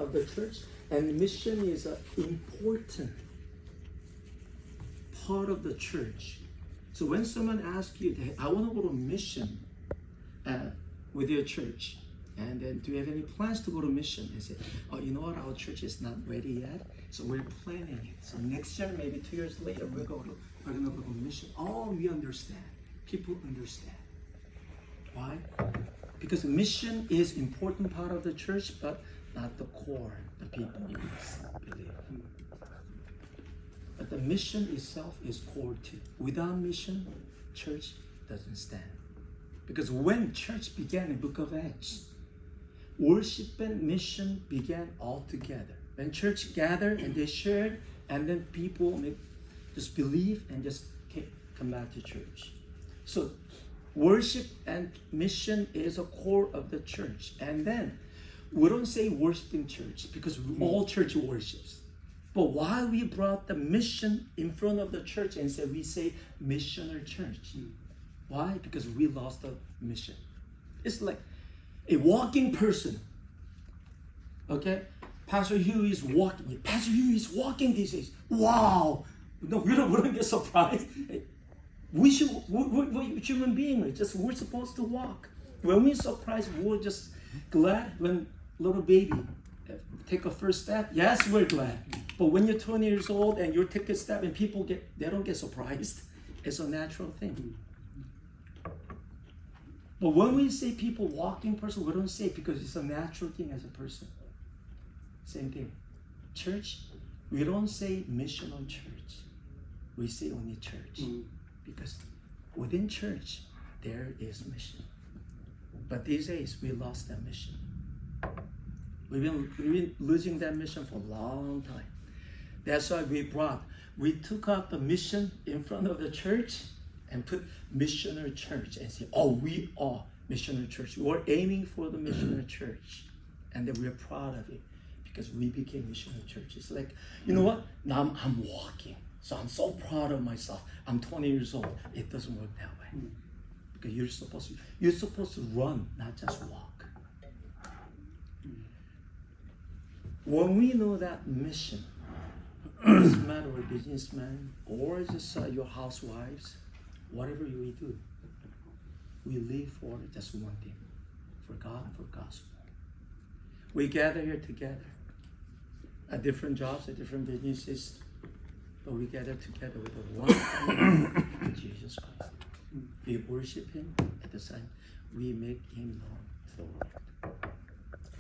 of the church, and mission is an important part of the church. So when someone asks you, hey, I want to go to mission with your church, and then do you have any plans to go to mission? And say, oh, you know what, our church is not ready yet, so we're planning it. So next year, maybe 2 years later, we're going to go to mission. Oh, we understand. People understand. Why? Because mission is important part of the church, but not the core, the people believe. But the mission itself is core too. Without mission, church doesn't stand. Because when church began in Book of Acts, worship and mission began all together. When church gathered and they shared, and then people just believe and just come back to church. So worship and mission is a core of the church. And then we don't say worshiping church because all church worships. But why we brought the mission in front of the church and said we say missionary church? Why? Because we lost the mission. It's like a walking person. Okay? Pastor Hugh is walking. Pastor Hugh is walking these days. Wow! No, we don't get surprised. We're human beings. We're supposed to walk. When we're surprised, we're just glad when little baby take a first step. Yes, we're glad. But when you're 20 years old and you take a step and people they don't get surprised. It's a natural thing. But when we say people walking person, we don't say it because it's a natural thing as a person. Same thing. Church, we don't say missional church. We say only church. Because within church, there is mission. But these days, we lost that mission. We've been losing that mission for a long time. That's why we took out the mission in front of the church and put missionary church and say, oh, we are missionary church. We're aiming for the missionary church. And then we're proud of it because we became missionary church. It's like, you know what? Now I'm walking. So I'm so proud of myself. I'm 20 years old. It doesn't work that way. Because you're supposed to run, not just walk. When we know that mission, doesn't matter we're businessmen or just your housewives, whatever we do, we live for just one thing, for God and for gospel. We gather here together at different jobs, at different businesses, but we gather together with the one family, Jesus Christ. We worship Him at the same. We make Him known to the world.